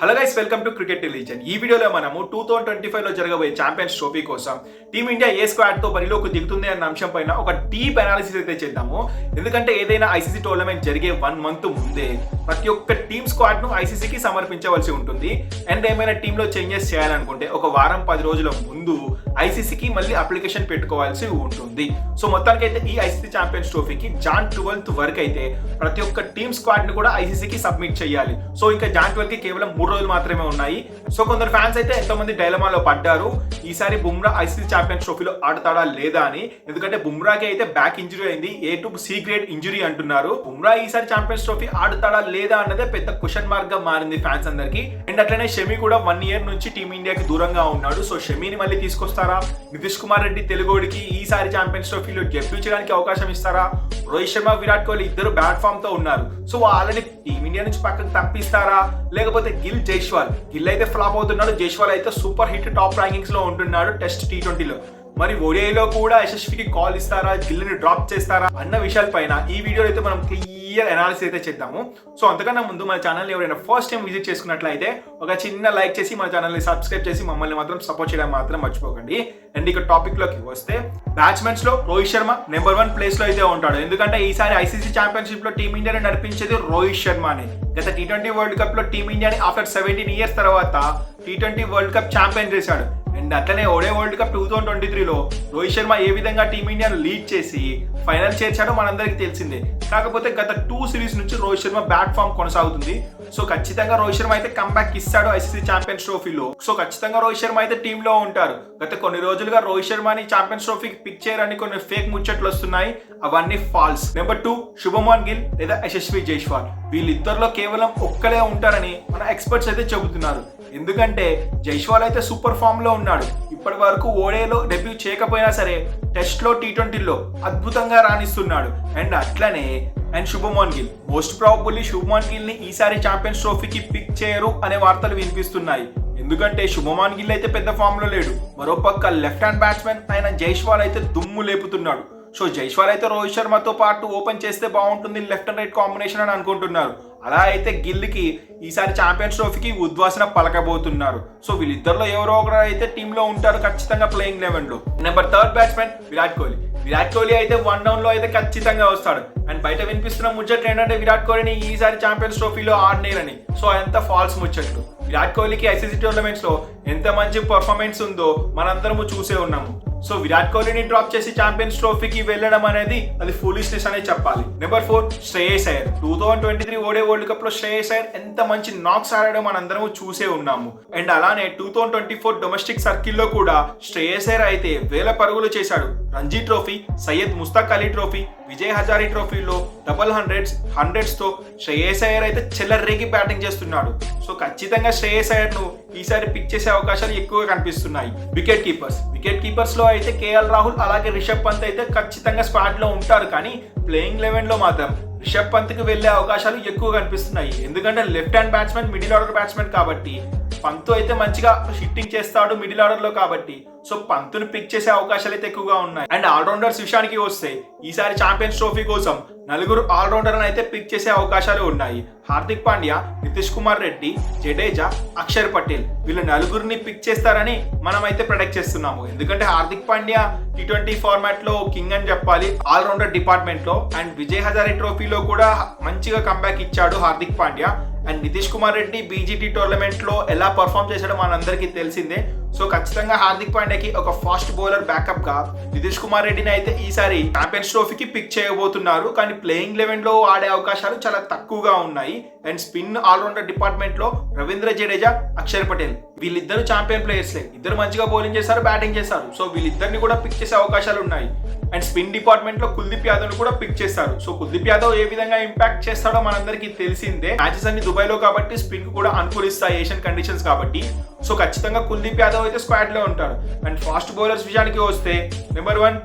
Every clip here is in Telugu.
Hello guys, welcome to cricket religion. ఈ వీడియోలో మనము 2025 లో జరగబోయే ఛాంపియన్స్ ట్రోఫీ కోసం టీమిండియా ఏ స్క్వాడ్ తో బరిలోకి దిగుతుంది అన్న అంశం పైన ఒక డీప్ అనాలిసిస్ అయితే చేద్దాము. ఎందుకంటే ఏదైనా ఐసీసీ టోర్నమెంట్ జరిగే 1 మంత్ ముందే ప్రతి ఒక్క టీమ్ స్క్వాడ్ ను ఐసీసీకి సమర్పించవలసి ఉంటుంది. అండ్ ఏమైనా టీమ్ లో చేంజెస్ చేయాలనుకుంటే ఒక వారం 10 రోజుల ముందు ఐసీసీకి మళ్ళీ అప్లికేషన్ పెట్టుకోవాల్సి ఉంటుంది. సో మొత్తానికి అయితే ఈ ఐసీసీ ఛాంపియన్స్ ట్రోఫీకి జాన్ 12th వరకు అయితే ప్రతి ఒక్క టీమ్ స్క్వాడ్ ని కూడా ఐసీసీకి సబ్మిట్ చేయాలి. సో ఇంకా జాన్ 12 కి కేవలం 3 రోజులు మాత్రమే ఉన్నాయి. సో కొందరు ఫ్యాన్స్ అయితే ఎంతో మంది డైలమాలో పడ్డారు, ఈసారి బుమ్రా ఐసీసీ ఛాంపియన్స్ ట్రోఫీలో ఆడతాడా లేదా అని. ఎందుకంటే బుమ్రాకి అయితే బ్యాక్ ఇంజరీ అయింది, A to C grade injury అంటున్నారు. బుమ్రా ఈసారి ఛాంపియన్స్ ట్రోఫీ ఆడతాడా లేదా అన్నదే పెద్ద క్వశ్చన్ మార్క్ గా మారింది ఫ్యాన్స్ అందరికి. అండ్ అట్లనే షమి కూడా 1 year నుంచి టీమిండియాకి దూరంగా ఉన్నాడు. సో షమిని మళ్ళీ తీసుకొస్తారా? నితీష్ కుమార్ రెడ్డి తెలుగోడికి ఈసారి ఛాంపియన్స్ ట్రోఫీలో డెబ్యూ చేయడానికి అవకాశం ఇస్తారా? రోహిత్ శర్మ, విరాట్ కోహ్లీ ఇద్దరు బ్యాట్ ఫామ్ తో ఉన్నారు. సో వాళ్ళని టీమిండియా నుంచి పక్కకు తప్పిస్తారా? లేకపోతే గిల్ అయితే ఫ్లాప్ అవుతున్నాడు, జైస్వాల్ అయితే సూపర్ హిట్ టాప్ ర్యాంకింగ్స్ లో ఉంటున్నాడు టెస్ట్ T20లో. మరి ఓడిఐలో కూడా యశస్వికి కాల్ ఇస్తారా, గిల్ని డ్రాప్ చేస్తారా అన్న విషయాలపైన ఈ వీడియో అయితే మనం క్లియర్ అనాలిసిస్ అయితే చేద్దాము. సో అంతకన్నా ముందు మన ఛానల్ ఎవరైనా ఫస్ట్ టైం విజిట్ చేసుకున్నట్లయితే ఒక చిన్న లైక్ చేసి మన ఛానల్ని సబ్స్క్రైబ్ చేసి మమ్మల్ని మాత్రం సపోర్ట్ చేయడం మాత్రం మర్చిపోకండి. అండ్ ఇక టాపిక్ లోకి వస్తే, బ్యాట్స్మెన్స్ లో రోహిత్ శర్మ నెంబర్ 1 ప్లేస్ లో అయితే ఉంటాడు. ఎందుకంటే ఈసారి ఐసీసీ ఛాంపియన్షిప్ లో టీమిండియాని నడిపించేది రోహిత్ శర్మని. గత T20 వరల్డ్ కప్ లో టీమిండియాని ఆఫ్టర్ 17 years తర్వాత T20 వరల్డ్ కప్ ఛాంపియన్ చేశాడు. అండ్ అట్లనే ఓడే వరల్డ్ కప్ 2023లో రోహిత్ శర్మ ఏ విధంగా టీమిండియాను లీడ్ చేసి ఫైనల్ చేర్చాడో మనందరికీ తెలిసిందే. కాకపోతే గత 2 సిరీస్ నుంచి రోహిత్ శర్మ బ్యాట్ ఫామ్ కొనసాగుతుంది. సో ఖచ్చితంగా రోహిత్ శర్మ అయితే కంబ్యాక్ ఇస్తాడు ఐసీసీ ఛాంపియన్స్ ట్రోఫీలో. సో ఖచ్చితంగా రోహిత్ శర్మ అయితే టీమ్ లో ఉంటారు. గత కొన్ని రోజులుగా రోహిత్ శర్మని ఛాంపియన్స్ ట్రోఫీకి పిక్ చేయరని కొన్ని ఫేక్ ముచ్చట్లు వస్తున్నాయి, అవన్నీ ఫాల్స్. నెంబర్ 2 శుభమన్ గిల్ లేదా యశస్వి జైస్వాల్, వీళ్ళిద్దరిలో కేవలం ఒక్కలే ఉంటారని మన ఎక్స్పర్ట్స్ అయితే చెబుతున్నారు. ఎందుకంటే జైస్వాల్ అయితే సూపర్ ఫామ్ లో ఉన్నాడు. ఇప్పటి వరకు ఓడేలో డెబ్యూ చేయకపోయినా సరే టెస్ట్ లో T20లో అద్భుతంగా రాణిస్తున్నాడు. అండ్ అట్లనే శుభమన్ గిల్, మోస్ట్ ప్రాబబుల్లీ శుభమన్ గిల్ ని ఈసారి ఛాంపియన్స్ ట్రోఫీకి పిక్ చేయరు అనే వార్తలు వినిపిస్తున్నాయి. ఎందుకంటే శుభమన్ గిల్ అయితే పెద్ద ఫామ్ లో లేడు. మరోపక్క లెఫ్ట్ హ్యాండ్ బ్యాట్స్మెన్ అయిన జైస్వాల్ అయితే దుమ్ము లేపుతున్నాడు. సో జైస్వాల్ అయితే రోహిత్ శర్మతో పాటు ఓపెన్ చేస్తే బాగుంటుంది లెఫ్ట్ అండ్ రైట్ కాంబినేషన్ అని అనుకుంటున్నారు. అలా అయితే గిల్కి ఈసారి ఛాంపియన్స్ ట్రోఫీకి ఉద్వాసన పలకబోతున్నారు. సో వీళ్ళిద్దరిలో ఎవరో ఒకరు అయితే టీంలో ఉంటారు ఖచ్చితంగా ప్లేయింగ్ 11 లో. నెంబర్ 3 బ్యాట్స్మెన్ విరాట్ కోహ్లీ అయితే 1 down లో అయితే ఖచ్చితంగా వస్తాడు. అండ్ బయట వినిపిస్తున్న ముచ్చట్లు ఏంటంటే విరాట్ కోహ్లీని ఈసారి ఛాంపియన్స్ ట్రోఫీలో ఆడనేరని. సో అంత ఫాల్స్ ముచ్చట్లు. విరాట్ కోహ్లీకి ఐసీసీ టోర్నమెంట్స్ లో ఎంత మంచి పర్ఫార్మెన్స్ ఉందో మనందరము చూసే ఉన్నాము. సో విరాట్ కోహ్లీని డ్రాప్ చేసి ఛాంపియన్స్ ట్రోఫీకి వెళ్ళడం అనేది అది ఫూలిష్నెస్ అనే చెప్పాలి. నెంబర్ 4 శ్రేయస్ అయ్యర్. 2023 ఓడే వరల్డ్ కప్ లో శ్రేయస్ అయ్యర్ ఎంత మంచి నాక్స్ ఆడడం మనందరము చూసే ఉన్నాము. అండ్ అలానే 2024 డొమెస్టిక్ సర్కిల్లో కూడా శ్రేయస్ అయ్యర్ అయితే వేల పరుగులు చేశాడు. రంజీ ట్రోఫీ, సయ్యద్ ముస్తాక్ అలీ ట్రోఫీ, విజయ్ హజారీ ట్రోఫీలో డబుల్ హండ్రెడ్స్ తో శ్రేయస్ అయ్యర్ అయితే చెల్లరేగి బ్యాటింగ్ చేస్తున్నాడు. సో ఖచ్చితంగా శ్రేయస్ అయ్యర్ ను ఈసారి పిక్ చేసే అవకాశాలు ఎక్కువగా కనిపిస్తున్నాయి. వికెట్ కీపర్స్ లో అయితే కేఎల్ రాహుల్ అలాగే రిషబ్ పంత్ అయితే ఖచ్చితంగా స్క్వాడ్ లో ఉంటారు. కానీ ప్లేయింగ్ 11 లో మాత్రం రిషబ్ పంత్ కి వెళ్లే అవకాశాలు ఎక్కువ కనిపిస్తున్నాయి. ఎందుకంటే left hand batsmen, middle order batsmen కాబట్టి పంత్ అయితే మంచిగా హిట్టింగ్ చేస్తాడు మిడిల్ ఆర్డర్ లో కాబట్టి. సో పంత్ను పిక్ చేసే అవకాశాలు అయితే ఎక్కువగా ఉన్నాయి. అండ్ ఆల్రౌండర్స్ విషయానికి వస్తే ఈసారి ఛాంపియన్స్ ట్రోఫీ కోసం 4 ఆల్రౌండర్లను అయితే పిక్ చేసే అవకాశాలు ఉన్నాయి. హార్దిక్ పాండ్యా, నితీష్ కుమార్ రెడ్డి, జడేజా, అక్షర్ పటేల్, వీళ్ళ 4 పిక్ చేస్తారని మనం అయితే ప్రొడక్ట్ చేస్తున్నాము. ఎందుకంటే హార్దిక్ పాండ్యా T20 ఫార్మాట్ లో కింగ్ అని చెప్పాలి ఆల్రౌండర్ డిపార్ట్మెంట్ లో. అండ్ విజయ్ హజారీ ట్రోఫీలో కూడా మంచిగా కంబ్యాక్ ఇచ్చాడు Hardik Pandya. And Nitish Kumar Reddy BGT tournament లో ఎలా పర్ఫామ్ చేశాడో మనందరికీ తెలిసిందే. సో ఖచ్చితంగా హార్దిక్ పాండ్యాకి ఒక ఫాస్ట్ బౌలర్ బ్యాకప్ గా నితీష్ కుమార్ రెడ్డిని అయితే ఈసారి ఛాంపియన్స్ ట్రోఫీకి పిక్ చేయబోతున్నారు. కానీ ప్లేయింగ్ 11 లో ఆడే అవకాశాలు చాలా తక్కువగా ఉన్నాయి. అండ్ స్పిన్ ఆల్రౌండర్ డిపార్ట్మెంట్ లో రవీంద్ర జడేజా, అక్షర్ పటేల్ వీళ్ళిద్దరు ఛాంపియన్ ప్లేయర్స్లే. ఇద్దరు మంచిగా బౌలింగ్ చేస్తారు, బ్యాటింగ్ చేస్తారు. సో వీళ్ళిద్దరిని కూడా పిక్ చేసే అవకాశాలు ఉన్నాయి. అండ్ స్పిన్ డిపార్ట్మెంట్ లో కుల్దీప్ యాదవ్ ను కూడా పిక్ చేస్తారు. సో కుల్దీప్ యాదవ్ ఏ విధంగా ఇంపాక్ట్ చేస్తాడో మనందరికీ తెలిసిందే. మ్యాచెస్ అన్ని దుబాయ్ లో కాబట్టి స్పిన్ కూడా అనుకూలిస్తాయి ఏషియన్ కండిషన్స్ కాబట్టి. సో ఖచ్చితంగా కుల్దీప్ యాదవ్ అయితే స్క్వాడ్ లో ఉంటాడు. అండ్ ఫాస్ట్ బౌలర్స్ విషయానికి వస్తే నెంబర్ 1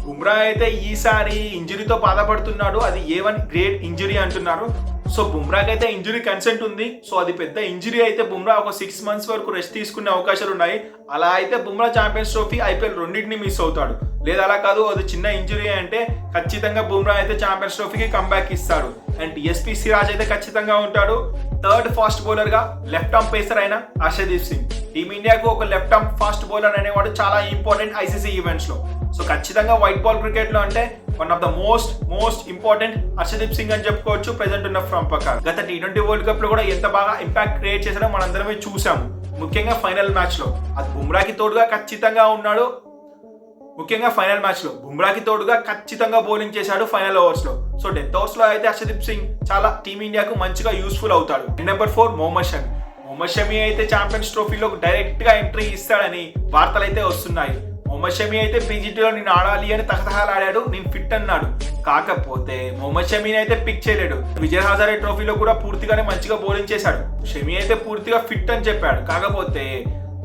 బుమ్రా అయితే ఈసారి ఇంజరీతో బాధపడుతున్నాడు. అది A1 గ్రేడ్ ఇంజరీ అంటున్నారు. సో బుమ్రాకి అయితే ఇంజరీ కన్సెంట్ ఉంది. సో అది పెద్ద ఇంజరీ అయితే బుమ్రా ఒక 6 months వరకు రెస్ట్ తీసుకునే అవకాశాలు ఉన్నాయి. అలా అయితే బుమ్రా ఛాంపియన్స్ ట్రోఫీ, IPL రెండింటిని మిస్ అవుతాడు. లేదా అలా కాదు, అది చిన్న ఇంజరీ అంటే ఖచ్చితంగా బుమ్రా అయితే ఛాంపియన్స్ ట్రోఫీకి కంబ్యాక్ ఇస్తాడు. అండ్ TSP సిరాజ్ అయితే ఖచ్చితంగా ఉంటాడు. థర్డ్ ఫాస్ట్ బౌలర్ గా లెఫ్ట్ ఆర్మ్ పేసర్ అయిన హర్షదీప్ సింగ్. టీమిండియాకు ఒక లెఫ్ట్ ఆర్మ్ ఫాస్ట్ బౌలర్ అనేవాడు చాలా ఇంపార్టెంట్ ఐసీసీ ఈవెంట్స్ లో. సో ఖచ్చితంగా వైట్ బాల్ క్రికెట్ లో అంటే one of the most important Harshdeep Singh అని చెప్పుకోవచ్చు ప్రెసెంట్ ఉన్న ఫ్రమ్ ప్రకారం. గత T20 వరల్డ్ కప్ లో కూడా ఎంత బాగా ఇంపాక్ట్ క్రియేట్ చేశారో మనందరమే చూసాము. ముఖ్యంగా ఫైనల్ మ్యాచ్ లో అది బుమ్రాకి తోడుగా ఖచ్చితంగా ఉన్నాడు. బుమ్రాకి తోడుగా ఖచ్చితంగా బౌలింగ్ చేశాడు ఫైనల్ ఓవర్స్ లో. సో డెత్ ఓవర్స్ లో అయితే హర్షదీప్ సింగ్ చాలా టీమిండియాకు మంచిగా యూస్ఫుల్ అవుతాడు. నెంబర్ 4 మొహమ్మద్ షమి అయితే ఛాంపియన్స్ ట్రోఫీలో డైరెక్ట్ గా ఎంట్రీ ఇస్తాడని వార్తలు అయితే వస్తున్నాయి. మొహమ్మద్ షమి అయితే పీజీటీలో నేను ఆడాలి అని తహతహలాడాడు, నేను ఫిట్ అన్నాడు. కాకపోతే మొహమ్మద్ షమీని అయితే పిక్ చేయలేడు. విజయ్ హజారే ట్రోఫీలో కూడా పూర్తిగానే మంచిగా బౌలింగ్ చేశాడు. షమి అయితే పూర్తిగా ఫిట్ అని చెప్పాడు. కాకపోతే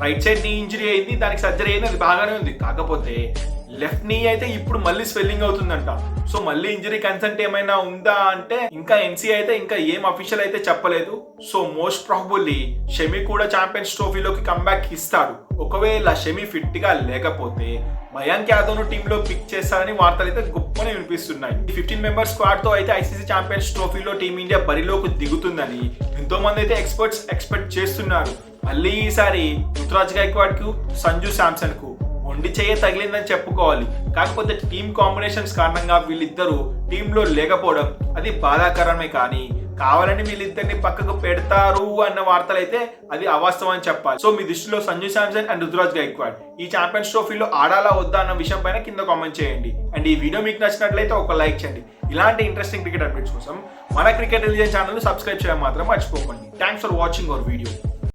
రైట్ సైడ్ నీ ఇంజరీ అయింది, దానికి సర్జరీ అయింది, అది బాగానే ఉంది. కాకపోతే లెఫ్ట్ నీ అయితే ఇప్పుడు మళ్ళీ స్వెల్లింగ్ అవుతుందంట. సో మళ్ళీ ఇంజరీ కన్సర్న్ ఏమైనా ఉందా అంటే ఇంకా ఎన్సీ అయితే ఇంకా ఏం అఫీషియల్ అయితే చెప్పలేదు. సో మోస్ట్ ప్రాబబుల్లీ షమి కూడా ఛాంపియన్స్ ట్రోఫీలోకి కంబ్యాక్ ఇస్తాడు. ఒకవేళ షమి ఫిట్ గా లేకపోతే మయాంక్ యాదవ్ ను టీంలో పిక్ చేస్తారని వార్తలు అయితే గొప్పని వినిపిస్తున్నాయి. 15 మెంబర్స్ స్క్వాడ్ తో అయితే ఐసీసీ ఛాంపియన్స్ ట్రోఫీలో టీమిండియా బరిలోకి దిగుతుందని ఎంతో మంది అయితే ఎక్స్పర్ట్స్ ఎక్స్పెక్ట్ చేస్తున్నారు. మళ్ళీ ఈసారి రుతురాజ్ గైక్వాడ్ కు సంజు శాంసన్ కు మొండి చెయ్య తగిలిందని చెప్పుకోవాలి. కాకపోతే టీమ్ కాంబినేషన్స్ కారణంగా వీళ్ళిద్దరూ టీంలో లేకపోవడం అది బాధాకరమే. కానీ కావాలని వీళ్ళిద్దరిని పక్కకు పెడతారు అన్న వార్తలు అయితే అది అవాస్తవం అని చెప్పాలి. సో మీ దృష్టిలో సంజు శాంసన్ అండ్ రుతురాజ్ గైక్వాడ్ ఈ ఛాంపియన్స్ ట్రోఫీలో ఆడాలా వద్దా అన్న విషయం పైన కింద కామెంట్ చేయండి. అండ్ ఈ వీడియో మీకు నచ్చినట్లయితే ఒక లైక్ చేయండి. ఇలాంటి ఇంట్రెస్టింగ్ క్రికెట్ అప్డేట్స్ కోసం మన క్రికెట్ రిలీజన్ ఛానల్ సబ్స్క్రైబ్ చేయడం మాత్రం మర్చిపోకండి. Thanks for watching our video.